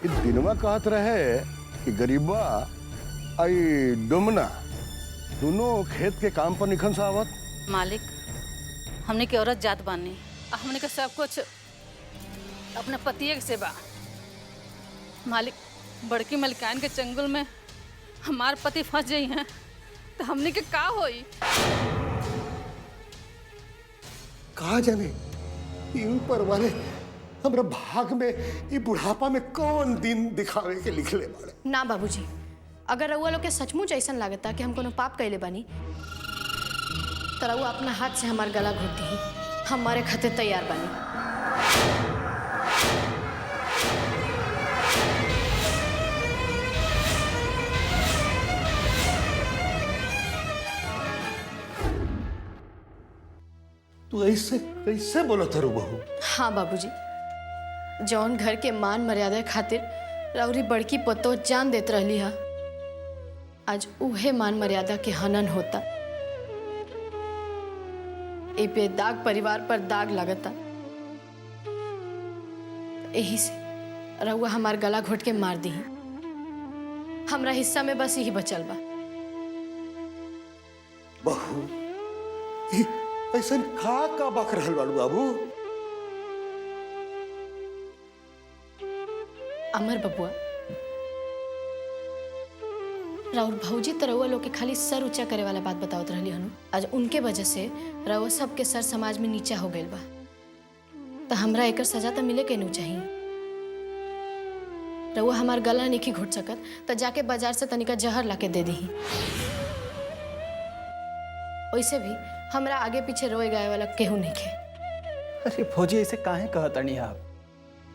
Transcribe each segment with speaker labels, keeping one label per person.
Speaker 1: इस दिनवा कहत रहे कि गरीबा आई डुमना दोनों खेत के काम पर निखन सा आवत।
Speaker 2: मालिक, हमने के औरत जात बानी, हमने के सब कुछ अपने पतिये से बा। मालिक, बड़की मलिकाइन के चंगुल में हमार पति फंस जाई हैं तो हमने के का होई?
Speaker 1: कहा जाने ये ऊपर वाले हमरा भाग में ये बुढ़ापा में कौन दिन दिखावे के लिखले बाड़े।
Speaker 3: ना बाबूजी, अगर रउआ लोग के सचमुच ऐसा लागता कि हम कोनो पाप कैले बानी तो रउआ अपना हाथ से हमार गला घोट दी, हमारे खातिर तैयार बानी।
Speaker 1: तू ऐसे कैसे बोला था बहू?
Speaker 3: हाँ बाबूजी, जौन घर के मान मर्यादा खातिर रउरी बड़की पतो जान देत रहली हा, आज उहे मान मर्यादा के हनन होता। ए पे दाग परिवार पर दाग लगता। यही से रउआ हमार गला घोट के मार दी। हमरा हिस्सा में बस यही बचल बा।
Speaker 1: बहू ऐसा का बक रहल बाड़ू बाबू?
Speaker 3: अमर बबुआ, राउर भौजी तो रउआ लोग के खाली सर ऊंचा करे वाला बात बतावत रहली हनु। आज उनके वजह से रउआ सबके सर समाज में नीचा हो गइल बा, तो हमरा एकर सजा तो मिले के नहीं चाहिए। रउआ हमार गला नहीं घुट सकत तो जाके बाजार से तनिका जहर लाके दे दी। वैसे भी हमरा आगे पीछे रोए गाए वाला केहू नहीं खे।
Speaker 4: अरे फौजी ऐसे काहे कहता नहीं आप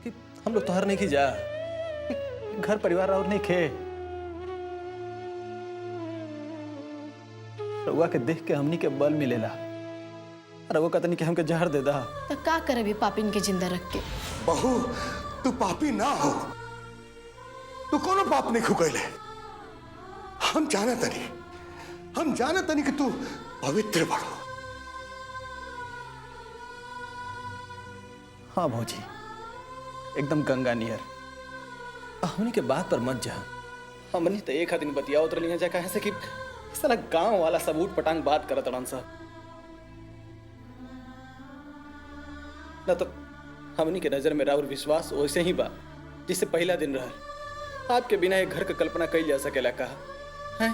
Speaker 4: कि हम लोग तोहर नहीं की जा, घर परिवार और नहीं खे। रउआ के देख के हमनी के बल मिलेला। रउआ कहता नहीं कि हमके जहर दे दा
Speaker 3: तो का करबी पापिन के जिंदा रख के?
Speaker 1: बहू तू पापी ना हो, तू कोनो पाप नहीं खुकैले। हम जाना तनी कि तू पवित्र बड़ो।
Speaker 4: हाँ भौजी, एकदम गंगा नियर। हमनी के बात पर मत जा। हमनी तो एक दिन बतिया उतर लिया जा कहे से कि साला गांव वाला सब उठ पटांग बात करत रन सब ना। तो हमनी के नजर में राउर विश्वास वैसे ही बा जिससे पहला दिन रहल। आपके बिना एक घर का कल्पना कई जा सकेला कहा है?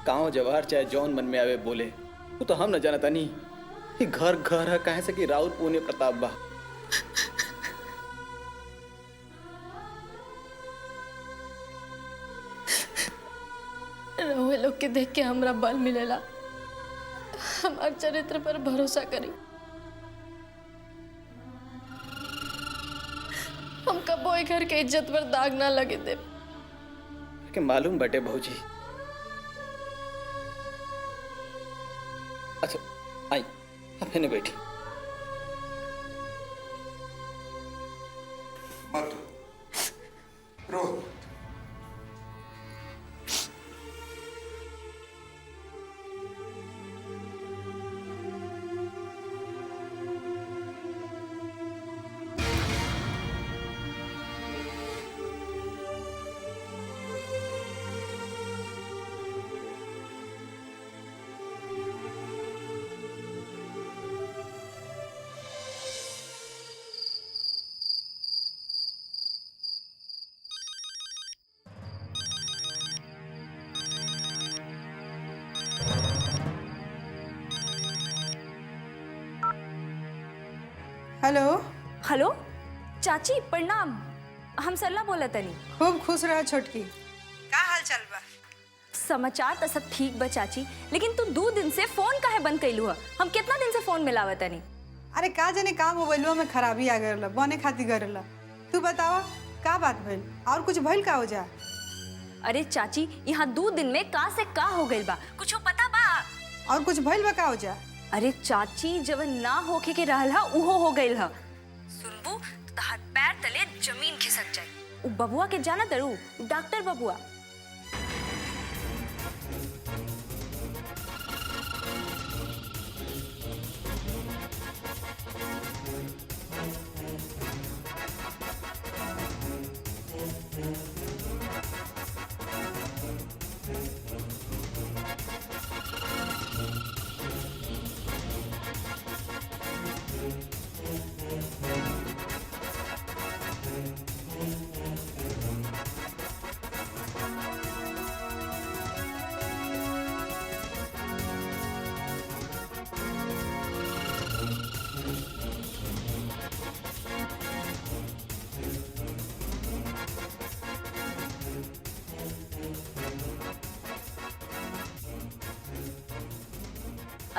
Speaker 4: गाँव जवाहर चाहे जौन मन में आवे बोले, वो तो हम न जानता नहीं कि घर घर है कहे से कि राउर पुण्य प्रताप बा।
Speaker 3: रउए लोग के देख के हमरा बल मिलेला। हमार चरित्र पर भरोसा करी। हम कबो ए घर के इज्जत पर दाग ना लगे दे।
Speaker 4: कि मालूम बटे भौजी। अच्छा आई, आप ने बैठी।
Speaker 1: मत रो।
Speaker 5: हेलो
Speaker 6: हेलो चाची प्रणाम, हम सरला बोला तनी।
Speaker 5: खूब खुश रह छोटकी। का हाल चाल बा?
Speaker 6: समाचार तो सब ठीक बा चाची, लेकिन तू 2 दिन से फोन काहे बंद कैलू है? हम कितना दिन से फोन मिलावा तनी।
Speaker 5: अरे का जाने का मोबाइलवा में खराबी आ गया बने खातिर गरेला। तू बतावा का बात भइल और कुछ भइल का हो जा?
Speaker 6: अरे चाची यहाँ 2 दिन में का से का हो गइल बा, कुछ पता बा?
Speaker 5: और कुछ भइल बा का हो जा?
Speaker 6: अरे चाची जब ना होके के रहल हा उहो हो गइल हा। सुनबू तो तहार पैर तले जमीन खिसक जाए। उ बबुआ के जाना दरू, डॉक्टर बबुआ।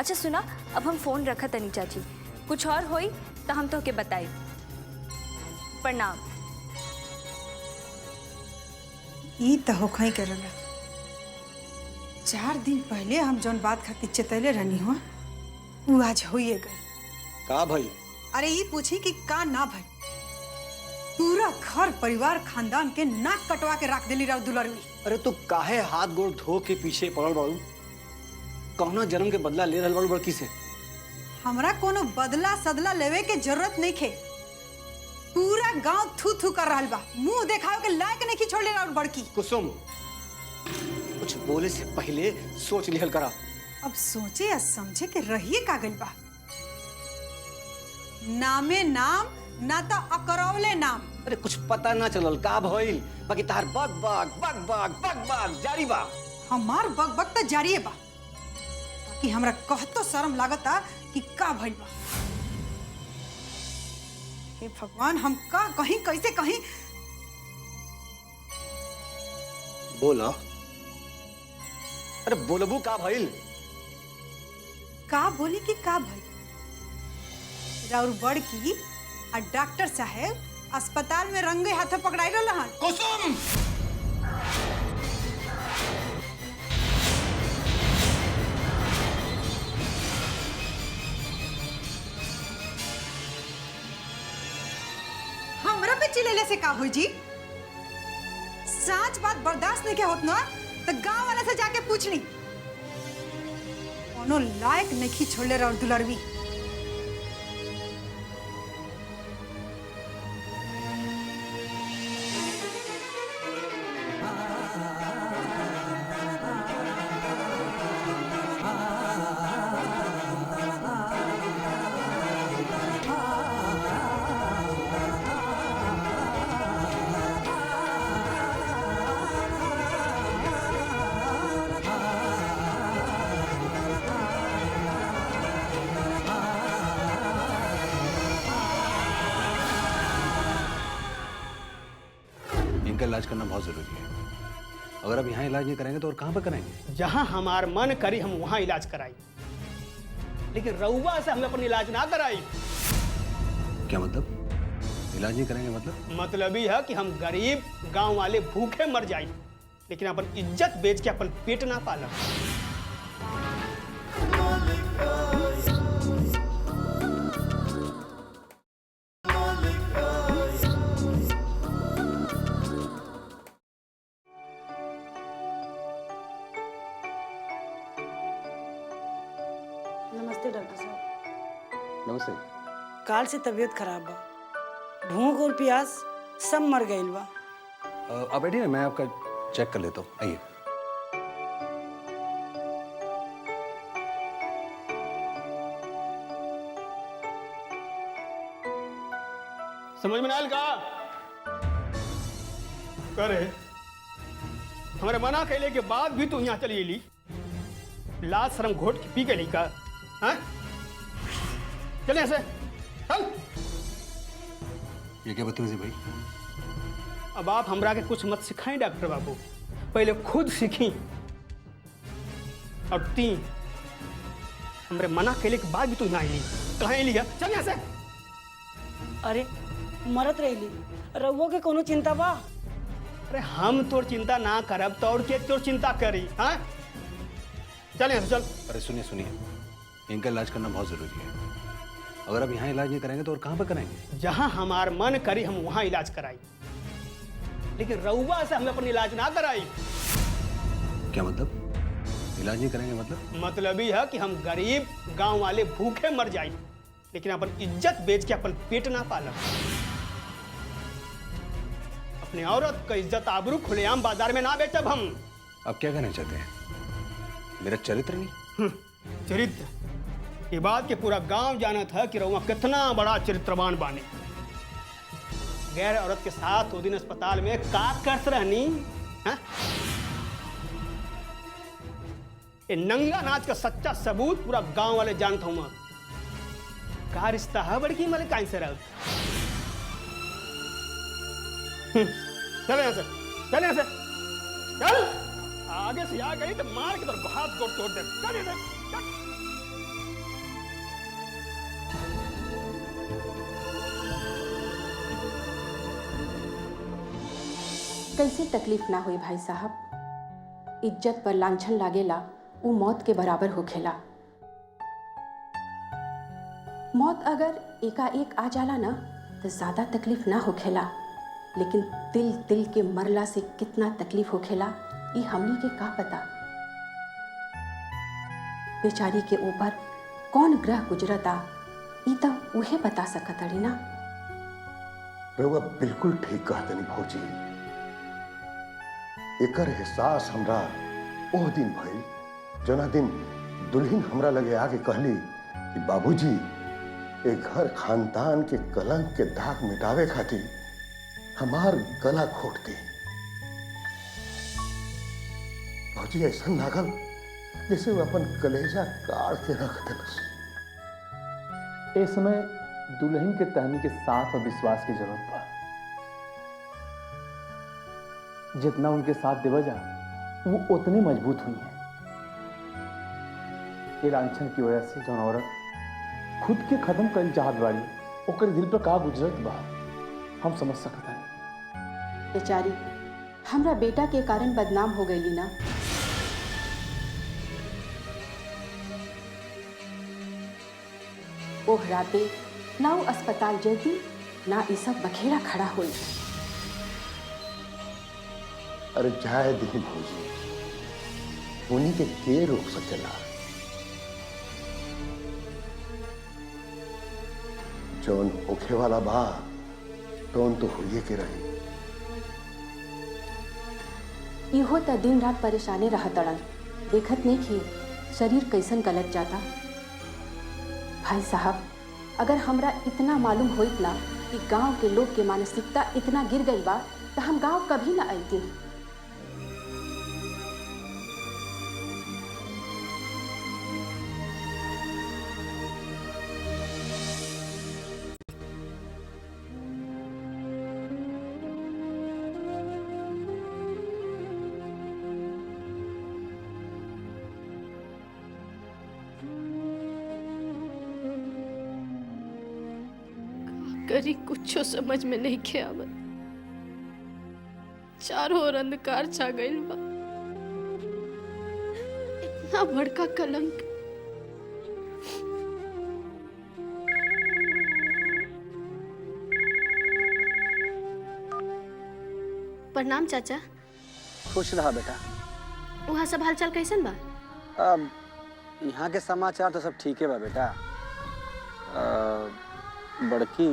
Speaker 6: अच्छा सुना, अब हम फोन रखा तनी चाची, कुछ और होई तो हम तो के बताई। प्रणाम।
Speaker 5: ई तो होखा ही करला। 4 दिन पहले हम जौन बात खातिर चेतैले रहनी हो वो आज होइए गई।
Speaker 4: का भाई?
Speaker 5: अरे ई पूछी कि का ना भाई, पूरा घर परिवार खानदान के नाक कटवा के रख देली राव दुलरवी।
Speaker 7: अरे तो काहे हाथ गोड़ धो के पीछे पड़ल बाड़ू? कौना जन्म के बदला ले रहल बाड़ू बड़की से?
Speaker 5: हमरा कोनो बदला सदला लेवे के जरूरत नहीं खे। पूरा गांव थू थू कर रहल बा, मुंह देखावे के लायक नहीं छोड़ले राव बड़की।
Speaker 7: कुसुम, कुछ बोले से पहले सोच लिहल करा।
Speaker 5: अब सोचे या समझे के रहिए का गइल बा। नामे नाम ना तो अकरौले नाम।
Speaker 7: अरे कुछ पता ना चलल का भइल, बाकी तार bug bug bug bug bug bug जारी बा।
Speaker 5: हमार बग बग तो जारी बा, बाकी हमरा कहतो शर्म लागता कि का भइल बा। हे भगवान, हम का कहीं कैसे कहीं।
Speaker 7: बोला, अरे बोलबू का भइल?
Speaker 5: का बोली कि का भइल? राउर बड़की आ डॉक्टर साहब अस्पताल में रंगे हाथे पकड़ाई रहन।
Speaker 1: कुसुम,
Speaker 5: हमरा पे चिल्लेले से का होई जी? सच बात बर्दाश्त नहीं के होत ना तो गांव वाला से जाके पूछनी। कोनो लायक नहीं छोड़ले राउर दुलरवी।
Speaker 8: इनका इलाज करना बहुत जरूरी है। अगर अब यहाँ इलाज नहीं करेंगे तो और कहाँ पर करेंगे?
Speaker 9: जहां हमार मन करी हम वहां इलाज कराई, लेकिन रउआ से हम अपन इलाज ना कराई।
Speaker 8: क्या मतलब? इलाज नहीं करेंगे
Speaker 9: मतलब ही है कि हम गरीब गांव वाले भूखे मर जाए, लेकिन अपन इज्जत बेच के अपन पेट ना पाला।
Speaker 10: नमस्ते डॉक्टर साहब।
Speaker 8: नमस्ते।
Speaker 10: काल से तबीयत खराब बा, भूख और प्यास सब मर गईल बा।
Speaker 8: आप बैठिए, मैं आपका चेक कर लेता हूँ। आइए।
Speaker 9: समझ में ना आयल का? करे हमारे मना कैले के बाद भी तू यहाँ चली एली, लाज शर्म घोट के पी गई का? हाँ? चले ऐसे चल।
Speaker 8: ये क्या बदतमीजी भाई?
Speaker 9: अब आप हमरा के कुछ मत सिखाएं डॉक्टर बाबू, पहले खुद सीखी। और 3 हमरे मना कैले के बाद भी तू यहाँ आई, कहाँ आई लिया? चल यहाँ से।
Speaker 10: अरे मरत रही, रउआ के कोनो चिंता बा?
Speaker 9: अरे हम तोर चिंता ना करब तो और के तोर चिंता करी? हाँ चल यहाँ से चल।
Speaker 8: अरे सुनिए सुनिए, इनका इलाज करना बहुत जरूरी है। अगर अब यहाँ इलाज नहीं करेंगे तो और कहाँ पर करेंगे?
Speaker 9: जहां हमार मन करी हम वहां इलाज कराई, लेकिन रउआ से हम अपन इलाज ना कराई।
Speaker 8: क्या मतलब? इलाज नहीं करेंगे
Speaker 9: मतलब ही है कि हम गरीब गांव वाले भूखे मर जाए, लेकिन अपन इज्जत बेच के अपन पेट ना पाला। अपने औरत का इज्जत आबरू खुलेआम बाजार में ना बेचब हम।
Speaker 8: अब क्या कहना चाहते हैं? मेरा चरित्र नहीं?
Speaker 9: चरित्र ये बात के पूरा गांव जाना था कि रउआ कितना बड़ा चरित्रवान बाने। गैर औरत के साथ वो दिन अस्पताल में का करत रहनी? हाँ? ये नंगा नाच का सच्चा सबूत पूरा गांव वाले जानता हूं मैं। का रिश्ता है बड़की मलिकाइन से रह? चल यहाँ से, चल यहाँ से, चल। आगे से आ गई तो मार के तो हाथ गोड़ तोड़ दे। चल यहाँ से, चल।
Speaker 11: कैसे तकलीफ ना हुई भाई साहब। इज्जत पर लांछन लागेला वो मौत के बराबर होखेला। मौत अगर एकाएक आ जाला ना तो ज्यादा तकलीफ ना होखेला, लेकिन दिल दिल के मरला से कितना तकलीफ होखेला ये हमनी के का पता। बेचारी के ऊपर कौन ग्रह गुजरता ये तो उहे बता सकत अड़ी ना।
Speaker 1: रउआ बिल्कुल ठीक कहतनी भौजी। एकर एहसास हमरा ओह दिन भइल जना दिन दुल्हन हमरा लगे आके कहली कि बाबूजी एक घर खानदान के कलंक के दाग मिटावे खातिर हमार गला घोट दी। भौजी ऐसा लागल जैसे वो अपन कलेजा काट के रख दिलस।
Speaker 4: इस समय दुल्हन के तहनी के साथ और विश्वास की जरूरत बा। जितना उनके साथ देवा जा वो उतने मजबूत हुई है। ये लांछन की वजह से जौन औरत खुद के खत्म कर चाहत बाड़ी ओकर दिल पर का गुजरत बा हम समझ सकता है।
Speaker 11: बेचारी हमरा बेटा के कारण बदनाम हो गई ना। ओह राते ना वो अस्पताल जैती ना ये सब बखेड़ा खड़ा हुई।
Speaker 1: अरे जाए दी भौजी, उन्हीं के रोक सकेला। जौन होखे वाला बा तौन तो हुए के रही।
Speaker 11: इहो त दिन रात परेशाने रहतड़न, देखत नहीं कि शरीर कैसन गलत जाता। भाई साहब अगर हमरा इतना मालूम होइत ना कि गांव के लोग के मानसिकता इतना गिर गई बा तो हम गांव कभी ना आईती।
Speaker 3: करी कुछो समझ में नहीं खे आवत। चारों ओर अंधकार छा गइल बा। इतना बड़का कलंक। प्रणाम चाचा।
Speaker 7: खुश रहा बेटा।
Speaker 3: वहाँ सब हालचाल कैसन बा?
Speaker 7: अब यहाँ के समाचार तो सब ठीक है बा बेटा। बड़की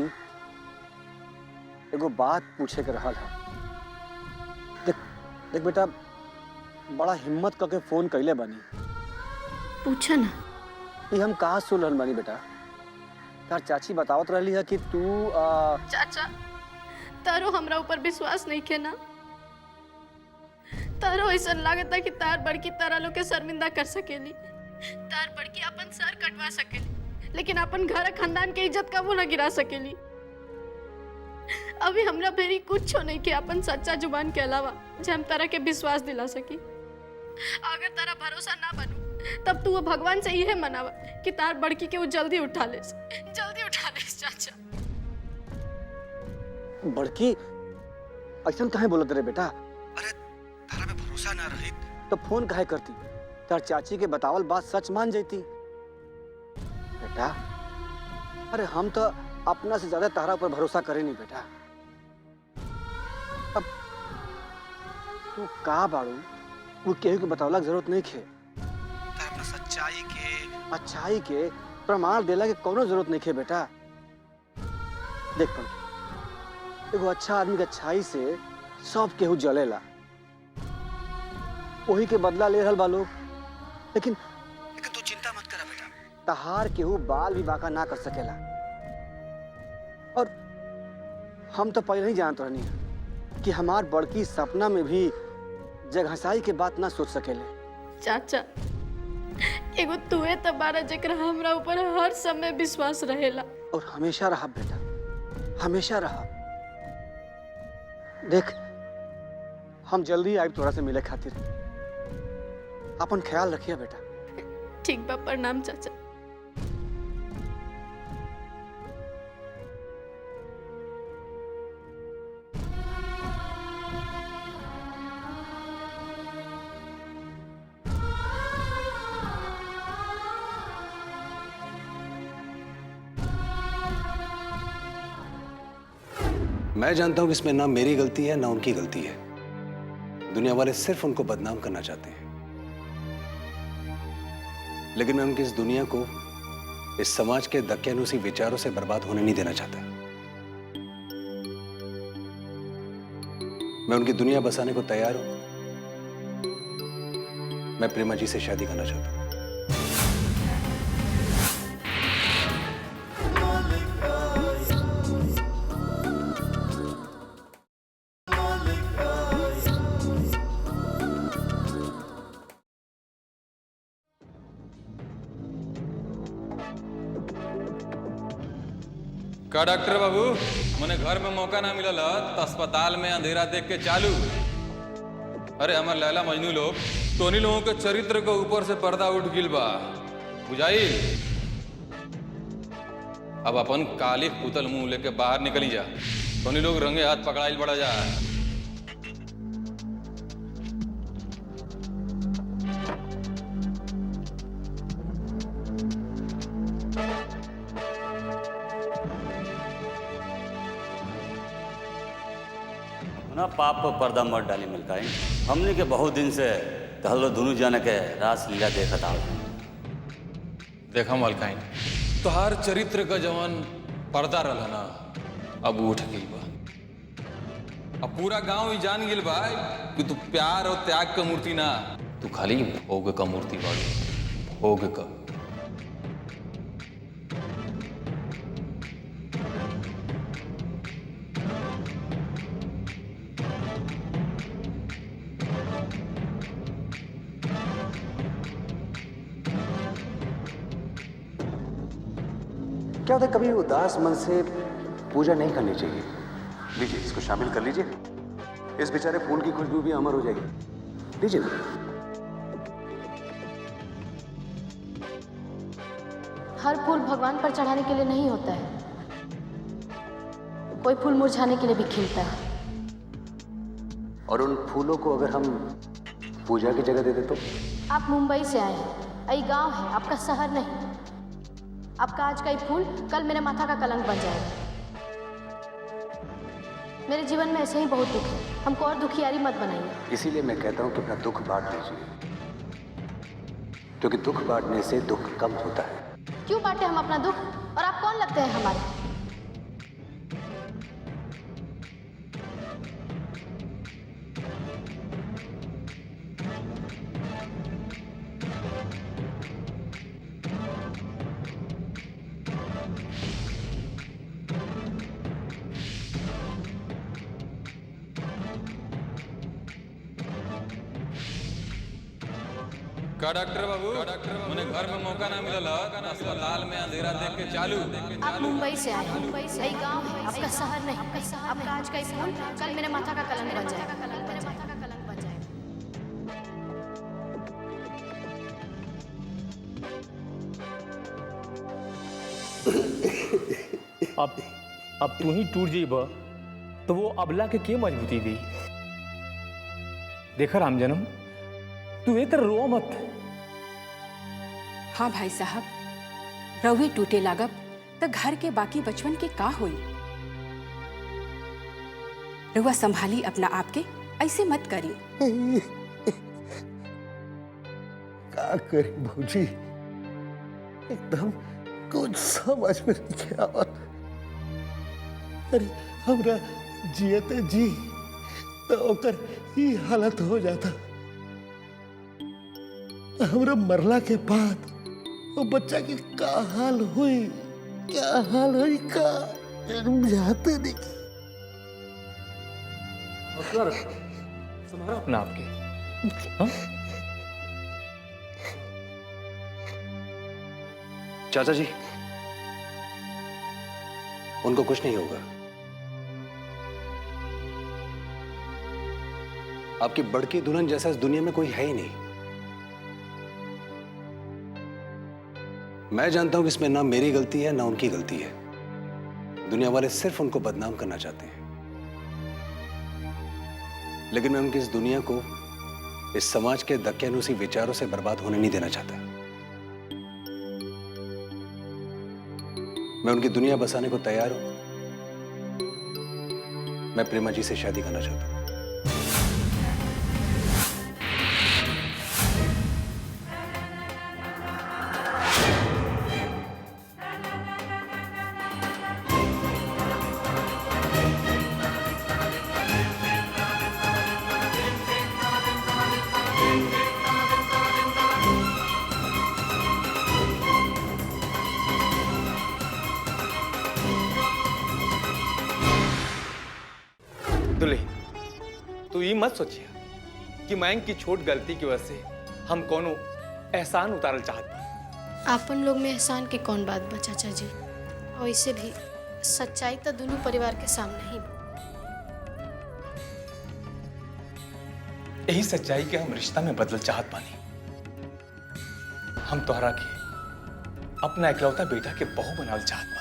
Speaker 7: एगो बात पूछे के रहल है। देख देख बेटा, बड़ा हिम्मत करके फोन कैले बनी।
Speaker 3: पूछा ना।
Speaker 7: ये हम कहाँ सुन रहल बानी बेटा? तार चाची बतावत रहली है कि तू
Speaker 3: चाचा तारो हमरा ऊपर विश्वास नहीं के ना। तारो ऐसा लागत है कि तार बड़की तारा लोग के शर्मिंदा कर सकेली। तार बड़की अपन सर कटवा सकेली, लेकिन अपन घर खानदान के इज्जत कबू ना गिरा सकेली। अभी हमरा भेरी कुछ नहीं के अपन सच्चा जुबान के अलावा जे हम तारा के विश्वास दिला सकी। अगर तारा भरोसा ना बनू तब तू वो भगवान से यह मनावा कि तार बड़की के वो जल्दी उठा ले चाचा।
Speaker 7: बड़की ऐसा काहे बोलत रे बेटा? अरे तारा पे भरोसा ना रही तो फोन काहे करती? तार चाची के बतावल बात सच मान जाती बेटा। अरे हम तो अपना से ज्यादा तारा पर भरोसा करे नहीं बेटा। अब तू का बाड़ू वो केहू के बतावला जरूरत नहीं खे। तारा अपना सच्चाई के अच्छाई के प्रमाण देला के कोनो जरूरत नहीं खे बेटा। देख पर एगो अच्छा आदमी के अच्छाई से सब केहू जलेला, वही के बदला ले रहल बा लोग। लेकिन तू चिंता मत करा बेटा, तहार केहू बाल भी बाका ना कर सकेला। और हम तो पहले ही जानत रहनी है कि हमार बड़की सपना में भी जगहसाई के बात ना सोच सकेले।
Speaker 3: चाचा एगो तुए तो बारा जेकरा हमरा ऊपर हर समय विश्वास रहेला।
Speaker 7: और हमेशा रहा बेटा, हमेशा रहा। देख हम जल्दी आए तोरा से मिले खातिर। अपन ख्याल रखिए बेटा।
Speaker 3: ठीक बा, प्रणाम चाचा।
Speaker 8: मैं जानता हूं कि इसमें ना मेरी गलती है ना उनकी गलती है। दुनिया वाले सिर्फ उनको बदनाम करना चाहते हैं, लेकिन मैं उनकी इस दुनिया को, इस समाज के दकियानूसी विचारों से बर्बाद होने नहीं देना चाहता। मैं उनकी दुनिया बसाने को तैयार हूं। मैं प्रेमा जी से शादी करना चाहता हूं।
Speaker 12: का डॉक्टर बाबू, मने घर में मौका ना मिलल तो अस्पताल में अंधेरा देख के चालू। अरे हमार लैला मजनू लोग, तोनी लोगों के चरित्र के ऊपर से पर्दा उठ गिल बा, बुझाई। अब अपन काली पुतल मुंह लेके बाहर निकली जा। तोनी लोग रंगे हाथ पकड़ाइल बड़ा जा।
Speaker 13: ना पाप पर पर्दा मत डाली मिलकाई। हमने के बहुत दिन से कहलो दोनों जाने के रास लीला देखत आओ।
Speaker 12: देखा मलकाइन, तोहार चरित्र का जवान पर्दा रहा ना, अब उठ गई बा। अब पूरा गांव ही जान गिल बा कि तू प्यार और त्याग का मूर्ति ना, तू खाली भोग का मूर्ति बाड़ू। भोग का।
Speaker 8: क्या होता है, कभी उदास मन से पूजा नहीं करनी चाहिए। लीजिए, इसको शामिल कर लीजिए। इस बेचारे फूल की खुशबू भी अमर हो जाएगी। लीजिए ना।
Speaker 14: हर फूल भगवान पर चढ़ाने के लिए नहीं होता है, कोई फूल मुरझाने के लिए भी खिलता है।
Speaker 8: और उन फूलों को अगर हम पूजा की जगह दे दे तो?
Speaker 14: आप मुंबई से आए हैं, यही गांव है, आपका शहर नहीं। आपका आज का ये फूल कल मेरे माथा का कलंक बन जाएगा। मेरे जीवन में ऐसे ही बहुत दुख है, हमको और दुखियारी मत बनाइए।
Speaker 8: इसीलिए मैं कहता हूं कि अपना दुख बांट लीजिए, क्योंकि दुख बांटने से दुख कम होता है।
Speaker 14: क्यों बांटे हम अपना दुख, और आप कौन लगते हैं हमारे?
Speaker 12: का डॉक्टर बाबू, मने घर में मौका ना मिलल अस्पताल में अंधेरा देख के चालू।
Speaker 14: आप मुंबई से आए हैं, यही गांव है, आपका शहर नहीं। आपका आज का ये फूल कल मेरे माथा का कलंक बन जाएगा।
Speaker 15: अब तू ही टूट जाइब तो वो अबला के मजबूती दी। देखा राम जन्म, तू ये तर रो मत।
Speaker 11: हाँ भाई साहब, रउए टूटे लागब तो घर के बाकी बचपन के का होई। रउआ संभाली अपना आप के, ऐसे मत करी।
Speaker 1: का करी भौजी, एकदम कुछ समझ में नहीं आवत। अरे हमरा जियते जी तो ओकर ही हालत हो जाता, हमरा मरला के बाद वो बच्चा के का हाल हुई, क्या हाल हुई, का जाते नहीं।
Speaker 15: संभालो अपना आपके। हाँ?
Speaker 8: चाचा जी, उनको कुछ नहीं होगा। आपकी बड़की दुल्हन जैसा इस दुनिया में कोई है ही नहीं। मैं जानता हूं कि इसमें ना मेरी गलती है ना उनकी गलती है। दुनिया वाले सिर्फ उनको बदनाम करना चाहते हैं, लेकिन मैं उनकी इस दुनिया को, इस समाज के दकियानूसी विचारों से बर्बाद होने नहीं देना चाहता। मैं उनकी दुनिया बसाने को तैयार हूं। मैं प्रेमा जी से शादी करना चाहता हूँ।
Speaker 15: दुल्ही, तू ये मत सोचिए कि मैं की छोट गलती की वजह से हम कोनो एहसान उतारल चाहत बा।
Speaker 3: आपन लोग में एहसान के कौन बात बा चाचा जी? और इसे भी सच्चाई तो दोनों परिवार के सामने ही बा।
Speaker 15: यही सच्चाई के हम रिश्ता में बदल चाहत बानी। हम तोहरा के अपना इकलौता बेटा के बहू बनाल चाहत बानी।